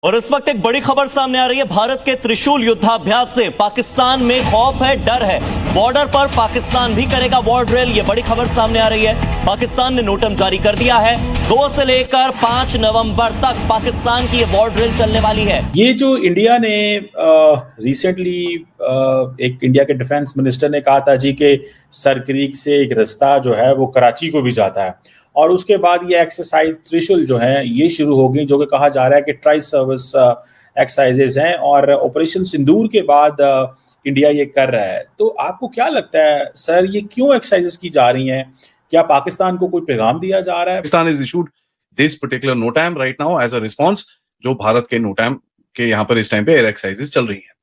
और इस वक्त एक बड़ी खबर सामने आ रही है। भारत के त्रिशूल युद्धाभ्यास से पाकिस्तान में खौफ है, डर है। बॉर्डर पर पाकिस्तान भी करेगा वॉर ड्रिल, ये बड़ी खबर सामने आ रही है। पाकिस्तान ने नोटम जारी कर दिया है। 2 से लेकर 5 नवंबर तक पाकिस्तान की ये वॉर ड्रिल चलने वाली है। ये जो इंडिया ने रिसेंटली एक इंडिया के डिफेंस मिनिस्टर ने कहा था जी कि सर क्रीक से एक रास्ता जो है वो कराची को भी जाता है, और उसके बाद ये एक्सरसाइज त्रिशूल जो है ये शुरू हो गई, जो कि कहा जा रहा है कि ट्राई सर्विस एक्सरसाइजेज हैं, और ऑपरेशन सिंदूर के बाद इंडिया ये कर रहा है। तो आपको क्या लगता है सर, ये क्यों एक्सरसाइजेज की जा रही हैं? क्या पाकिस्तान को कोई पैगाम दिया जा रहा है? Pakistan is issued this particular NOTAM right now as a response, जो भारत के नोटैम के यहाँ पर इस टाइम पे एयर एक्सरसाइजेज चल रही हैं।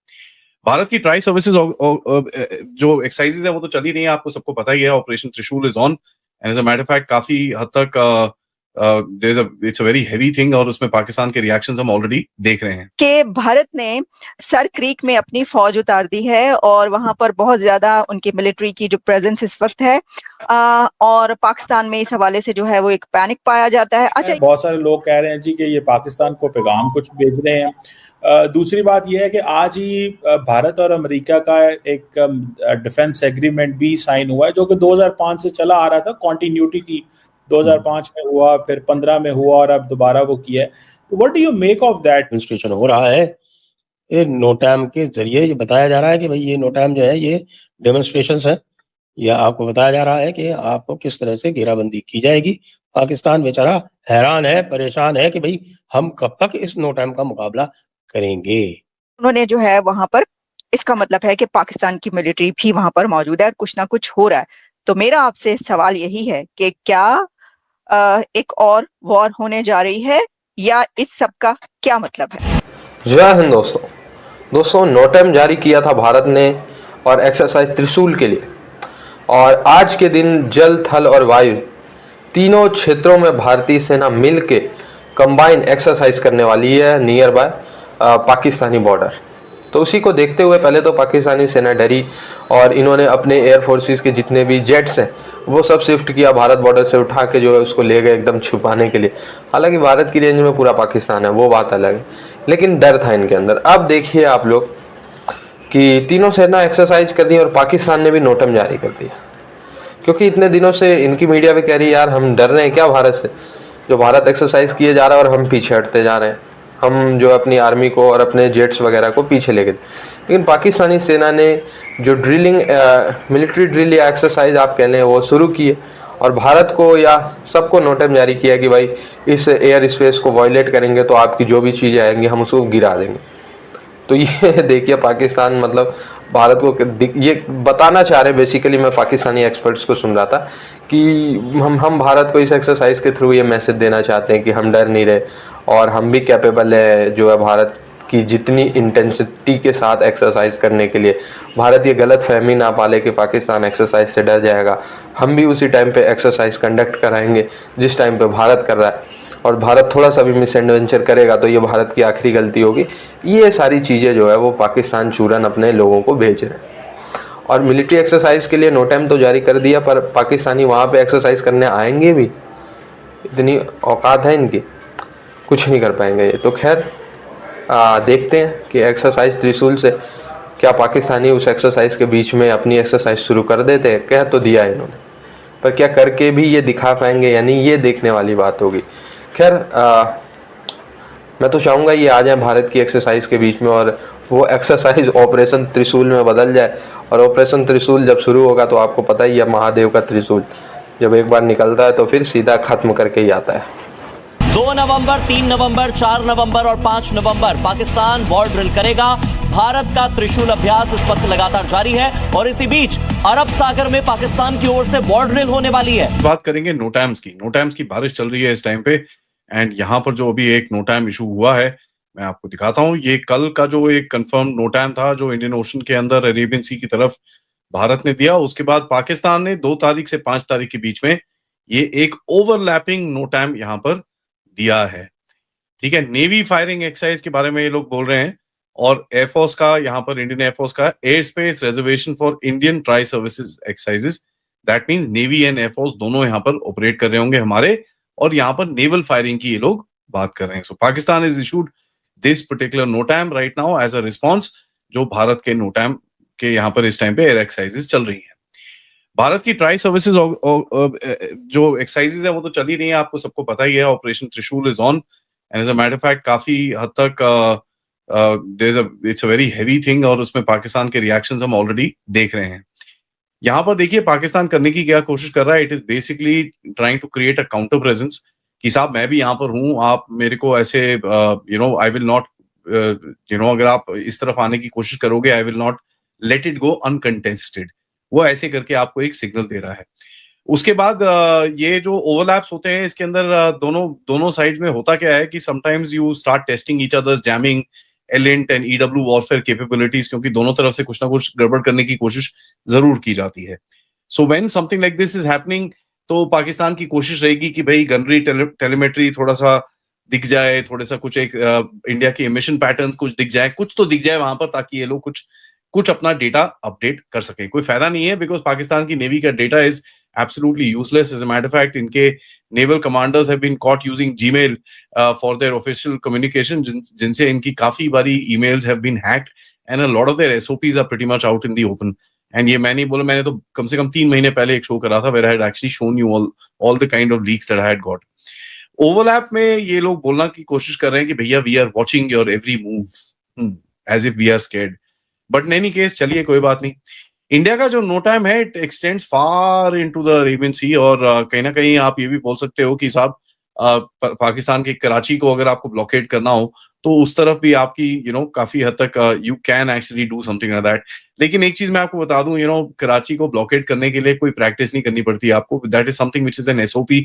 भारत की ट्राई सर्विसेज जो एक्सरसाइजेज है वो तो चल ही नहीं है, आपको सबको पता ही है। Operation Trishul is on and as a matter of fact काफी हद तक it's a very heavy thing, और उसमें पाकिस्तान के रिएक्शंस हम ऑलरेडी देख रहे हैं कि भारत ने सर क्रीक में अपनी फौज उतार दी है और वहां पर बहुत ज्यादा उनकी मिलिट्री की जो प्रेजेंस इस वक्त है, और पाकिस्तान में इस हवाले से जो है वो एक पैनिक पाया जाता है। अच्छा, बहुत सारे लोग कह रहे हैं जी कि ये पाकिस्तान को पैगाम कुछ भेज रहे हैं। दूसरी बात यह है कि आज ही भारत और अमेरिका का एक डिफेंस एग्रीमेंट भी साइन हुआ है, जो कि 2005 से चला आ रहा था, कॉन्टिन्यूटी थी। 2005 में हुआ, फिर 15 में हुआ, और अब दोबारा वो किया है। तो what do you make of that? Demonstration हो रहा है ये नोटैम के जरिए। ये बताया जा रहा है कि भाई ये नोटैम जो है ये डेमोन्स्ट्रेशंस है, या आपको बताया जा रहा है कि आपको किस तरह से घेराबंदी की जाएगी। पाकिस्तान बेचारा हैरान है, परेशान है कि भाई हम कब तक इस नोटैम का मुकाबला करेंगे। उन्होंने जो है वहां पर, इसका मतलब है कि पाकिस्तान की मिलिट्री भी वहां पर मौजूद है और कुछ ना कुछ हो रहा है। तो मेरा आपसे सवाल यही है कि क्या एक और वॉर होने जा रही है, या इस सब का क्या मतलब है? जय हिंद दोस्तों, नोटैम जारी किया था भारत ने और एक्सरसाइज त्रिशूल के लिए, और आज के दिन जल, थल और वायु तीनों क्षेत्रों में भारतीय सेना मिल के कंबाइन एक्सरसाइज करने वाली है नियर बाय पाकिस्तानी बॉर्डर। तो उसी को देखते हुए पहले तो पाकिस्तानी सेना डरी और इन्होंने अपने एयर फोर्सेस के जितने भी जेट्स हैं वो सब शिफ्ट किया, भारत बॉर्डर से उठा के जो है उसको ले गए एकदम छुपाने के लिए। हालांकि भारत की रेंज में पूरा पाकिस्तान है, वो बात अलग है, लेकिन डर था इनके अंदर। अब देखिए आप लोग कि तीनों सेना एक्सरसाइज कर दी और पाकिस्तान ने भी नोटम जारी कर दिया, क्योंकि इतने दिनों से इनकी मीडिया भी कह रही है यार हम डर रहे हैं क्या भारत से, जो भारत एक्सरसाइज किए जा रहा है और हम पीछे हटते जा रहे हैं, हम जो अपनी आर्मी को और अपने जेट्स वगैरह को पीछे ले गए। लेकिन पाकिस्तानी सेना ने जो ड्रिलिंग, मिलिट्री ड्रिल या एक्सरसाइज आप कह लें वो शुरू किए, और भारत को या सबको नोटम जारी किया कि भाई इस एयर स्पेस को वायलेट करेंगे तो आपकी जो भी चीज़ें आएंगी हम उसको गिरा देंगे। तो ये देखिए पाकिस्तान मतलब भारत को ये बताना चाह रहे, बेसिकली मैं पाकिस्तानी एक्सपर्ट्स को सुन रहा था कि हम भारत को इस एक्सरसाइज के थ्रू ये मैसेज देना चाहते हैं कि हम डर नहीं रहे और हम भी कैपेबल है जो है भारत की जितनी इंटेंसिटी के साथ एक्सरसाइज करने के लिए। भारत ये गलत फहमी ना पाले कि पाकिस्तान एक्सरसाइज से डर जाएगा, हम भी उसी टाइम पे एक्सरसाइज कंडक्ट कराएंगे जिस टाइम पे भारत कर रहा है, और भारत थोड़ा सा भी मिस एडवेंचर करेगा तो ये भारत की आखिरी गलती होगी। ये सारी चीज़ें जो है वो पाकिस्तान चूरन अपने लोगों को भेज रहे हैं। और मिलिट्री एक्सरसाइज के लिए नोटैम तो जारी कर दिया, पर पाकिस्तानी वहाँ पे एक्सरसाइज करने आएंगे भी, इतनी औकात है इनकी, कुछ नहीं कर पाएंगे ये। तो खैर देखते हैं कि एक्सरसाइज त्रिशूल से क्या पाकिस्तानी उस एक्सरसाइज के बीच में अपनी एक्सरसाइज शुरू कर देते हैं। कह तो दिया इन्होंने, पर क्या करके भी ये दिखा पाएंगे यानी ये देखने वाली बात होगी। खैर मैं तो चाहूँगा ये आ जाए भारत की एक्सरसाइज के बीच में और वो एक्सरसाइज ऑपरेशन त्रिशूल में बदल जाए। और ऑपरेशन त्रिशूल जब शुरू होगा तो आपको पता ही है, महादेव का त्रिशूल जब एक बार निकलता है तो फिर सीधा खत्म करके ही आता है। 2 नवंबर, 3 नवंबर, 4 नवंबर और 5 नवंबर पाकिस्तान वॉर ड्रिल करेगा। भारत का त्रिशूल अभ्यास इस वक्त लगातार जारी है, और इसी बीच अरब सागर में पाकिस्तान की ओर से वॉर ड्रिल होने वाली है। बात करेंगे नोटैम्स की बारिश चल रही है इस टाइम पे, एंड यहाँ पर जो अभी एक नोटैम इशू हुआ है मैं आपको दिखाता हूँ। ये कल का जो एक कंफर्म नोटैम था जो इंडियन ओशन के अंदर अरेबियन सी की तरफ भारत ने दिया, उसके बाद पाकिस्तान ने 2 तारीख से 5 तारीख के बीच में ये एक ओवरलैपिंग नोटैम यहाँ पर दिया है। ठीक है, नेवी फायरिंग एक्सरसाइज के बारे में ये लोग बोल रहे हैं, और एयरफोर्स का यहाँ पर इंडियन एयरफोर्स का air space reservation for Indian tri services exercises, that means navy and air force दोनों यहाँ पर ऑपरेट कर रहे होंगे हमारे, और यहाँ पर नेवल फायरिंग की ये लोग बात कर रहे हैं। So Pakistan is issued this particular NOTAM right now as a response जो भारत के नोटैम के यहाँ पर इस टाइम पे एयर एक्सरसाइजेस चल रही हैं। भारत की ट्राई सर्विसेज जो एक्सरसाइजेज है वो तो चल ही रही है, आपको सबको पता ही है। Operation Trishul is on and as a matter of fact काफी हद तक it's a very heavy thing और उसमें पाकिस्तान के रिएक्शंस हम ऑलरेडी देख रहे हैं। यहाँ पर देखिए पाकिस्तान करने की क्या कोशिश कर रहा है, it is basically trying to create a counter presence कि साहब मैं भी यहाँ पर हूँ, आप मेरे को ऐसे आई विल नॉट अगर आप इस तरफ आने की कोशिश करोगे I will not let it go uncontested. वो ऐसे करके आपको एक सिग्नल दे रहा है। उसके बाद ये जो ओवरलैप्स होते हैं इसके अंदर दोनों साइड में होता क्या है कि sometimes you start testing each others jamming ELINT and EW warfare capabilities, क्योंकि दोनों तरफ से कुछ ना कुछ गड़बड़ करने की कोशिश जरूर की जाती है। So when something like this is happening तो पाकिस्तान की कोशिश रहेगी कि भाई गनरी टेलीमेट्री थोड़ा सा दिख जाए, थोड़ा सा कुछ एक इंडिया के एमिशन पैटर्न्स कुछ दिख जाए, कुछ तो दिख जाए वहां पर, ताकि ये लोग कुछ अपना डेटा अपडेट कर सके। कोई फायदा नहीं है बिकॉज पाकिस्तान की नेवी का data is absolutely useless. As a matter of fact इनके naval commanders have been caught using Gmail for their official communication, जिनसे इनकी काफी बारी emails have been hacked and a lot of their SOPs are pretty much out in the open. And ये मैंने तो कम से कम 3 महीने पहले एक शो करा था where I had actually shown you all the kind of leaks that I had got. Overlap में ये लोग बोलना की कोशिश कर रहे हैं कि भैया we are watching your every move as if we are scared, but in any case चलिए कोई बात नहीं। इंडिया का जो नोटैम है it extends far into the Arabian Sea और कहीं ना कहीं आप ये भी बोल सकते हो कि साहब पाकिस्तान के कराची को अगर आपको ब्लॉकेड करना हो तो उस तरफ भी आपकी काफी हद तक you can actually do something like that. लेकिन एक चीज मैं आपको बता दूं, कराची को ब्लॉकेड करने के लिए कोई प्रैक्टिस नहीं करनी पड़ती आपको। That is something which is an SOP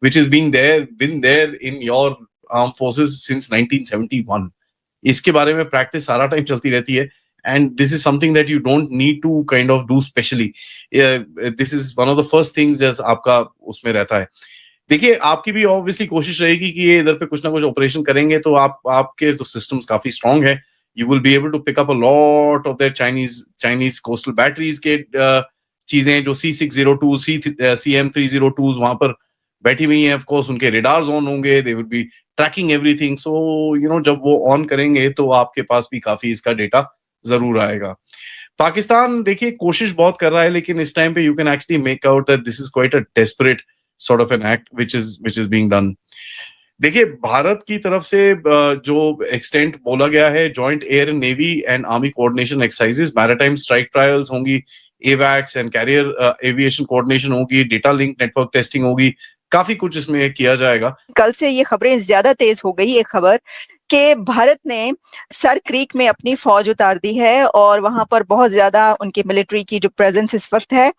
which is being there in your arm forces since 1971। इसके बारे में प्रैक्टिस सारा टाइम चलती रहती है and this is something that you don't need to kind of do specially. This is one of the first things as आपका उसमें रहता है। देखिए आपकी भी ऑब्वियसली कोशिश रहेगी कि ये इधर पे कुछ ना कुछ ऑपरेशन करेंगे तो आपके तो सिस्टम्स काफी स्ट्रांग है। You will be able to pick up a lot of their Chinese coastal batteries के चीजें जो C602, CM302 वहां पर बैठी हुई हैं। ऑफ कोर्स उनके रेडार्स ऑन होंगे, they will be tracking everything. So जब वो ऑन करेंगे तो आपके पास भी काफी इसका डेटा जरूर आएगा। पाकिस्तान देखिए कोशिश बहुत कर रहा है, लेकिन इस टाइम पे you can actually make out that this is quite a desperate sort of an act which is being done. देखिए भारत की तरफ से जो एक्सटेंट बोला गया है, joint air and navy and army coordination exercises, maritime strike trials होंगी, एवैक्स and career aviation coordination होगी, डेटा लिंक नेटवर्क टेस्टिंग होगी, काफी कुछ इसमें किया जाएगा। कल से ये खबरें ज्यादा तेज हो गई, ये खबर कि भारत ने सर क्रीक में अपनी फौज उतार दी है और वहां पर बहुत ज्यादा उनकी मिलिट्री की जो प्रेजेंस इस वक्त है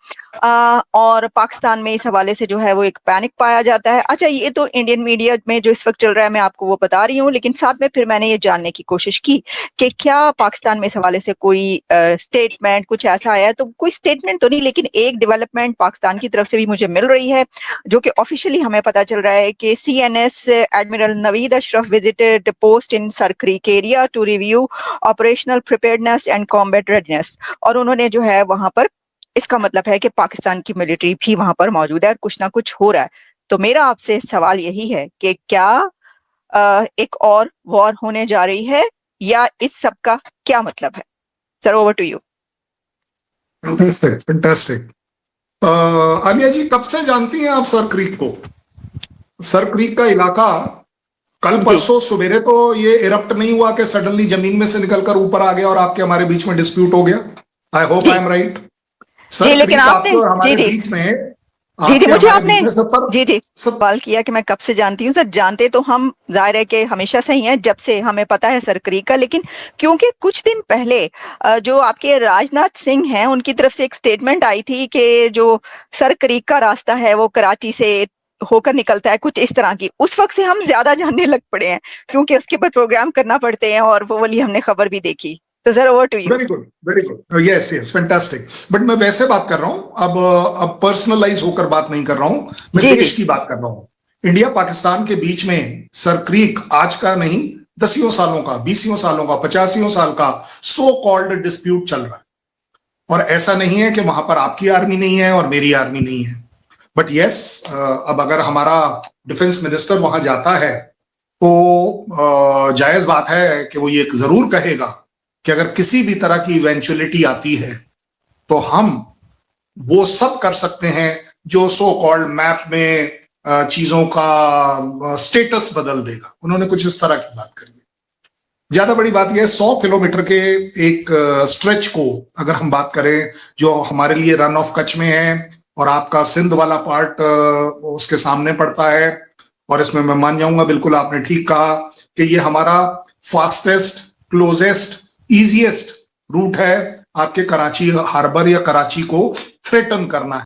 और पाकिस्तान में इस हवाले से जो है वो एक पैनिक पाया जाता है। अच्छा, ये तो इंडियन मीडिया में जो इस वक्त चल रहा है मैं आपको वो बता रही हूँ, लेकिन साथ में फिर मैंने ये जानने की कोशिश की कि क्या पाकिस्तान में इस हवाले से कोई स्टेटमेंट कुछ ऐसा आया है। तो कोई स्टेटमेंट तो नहीं, लेकिन एक डेवलपमेंट पाकिस्तान की तरफ से भी मुझे मिल रही है जो कि ऑफिशियली हमें पता चल रहा है कि CNS admiral Naveed Ashraf visited post in Sar Creek area to review operational preparedness and combat readiness। और उन्होंने जो है वहां पर, इसका मतलब है कि पाकिस्तान की मिलिट्री भी वहां पर मौजूद है और कुछ ना कुछ हो रहा है। तो मेरा आपसे सवाल यही है कि क्या एक और वॉर होने जा रही है या इस सब का क्या मतलब है? Sir, over to you. Fantastic. Alia ji, कब से जानती हैं आप सर क्रीक को? सर क्रीक का इलाका कल परसों सवेरे तो ये इरप्ट नहीं हुआ कि सडनली जमीन में से निकलकर ऊपर आ गया और आपके हमारे बीच में डिस्प्यूट हो गया। I hope I am right. जी, लेकिन आपने बीच में मुझे आपने सवाल किया कि मैं कब से जानती हूँ। सर, जानते तो हम जाहिर है कि हमेशा से ही हैं, जब से हमें पता है सर क्रीक का। लेकिन क्योंकि कुछ दिन पहले जो आपके राजनाथ सिंह हैं उनकी तरफ से एक स्टेटमेंट आई थी कि जो सर क्रीक का रास्ता है वो कराची से होकर निकलता है, कुछ इस तरह की। उस वक्त से हम ज्यादा जानने लग पड़े हैं क्योंकि उसके ऊपर प्रोग्राम करना पड़ते हैं और वो वाली हमने खबर भी देखी। तो sir, over to you. Very good, yes, fantastic. But मैं वैसे बात कर रहा हूं, अब पर्सनलाइज होकर बात नहीं कर रहा हूं, मैं देश की बात कर रहा हूं। इंडिया पाकिस्तान के बीच में सर क्रीक आज का नहीं, 10 सालों का, 20 सालों का, 50 साल का सो कॉल्ड डिस्प्यूट चल रहा है। और ऐसा नहीं है कि वहां पर आपकी आर्मी नहीं है और मेरी आर्मी नहीं है। बट यस, अब अगर हमारा डिफेंस मिनिस्टर वहां जाता है तो जायज बात है कि वो ये जरूर कहेगा कि अगर किसी भी तरह की इवेंचुअलिटी आती है तो हम वो सब कर सकते हैं जो सो कॉल्ड मैप में चीजों का स्टेटस बदल देगा। उन्होंने कुछ इस तरह की बात करी। ज्यादा बड़ी बात यह है 100 किलोमीटर के एक स्ट्रेच को अगर हम बात करें जो हमारे लिए रन ऑफ कच्छ में है और आपका सिंध वाला पार्ट उसके सामने पड़ता है, और इसमें मैं मान जाऊंगा बिल्कुल आपने ठीक कहा कि ये हमारा फास्टेस्ट, क्लोजेस्ट, इजीएस्ट रूट है आपके कराची हार्बर या कराची को थ्रेटन करना है।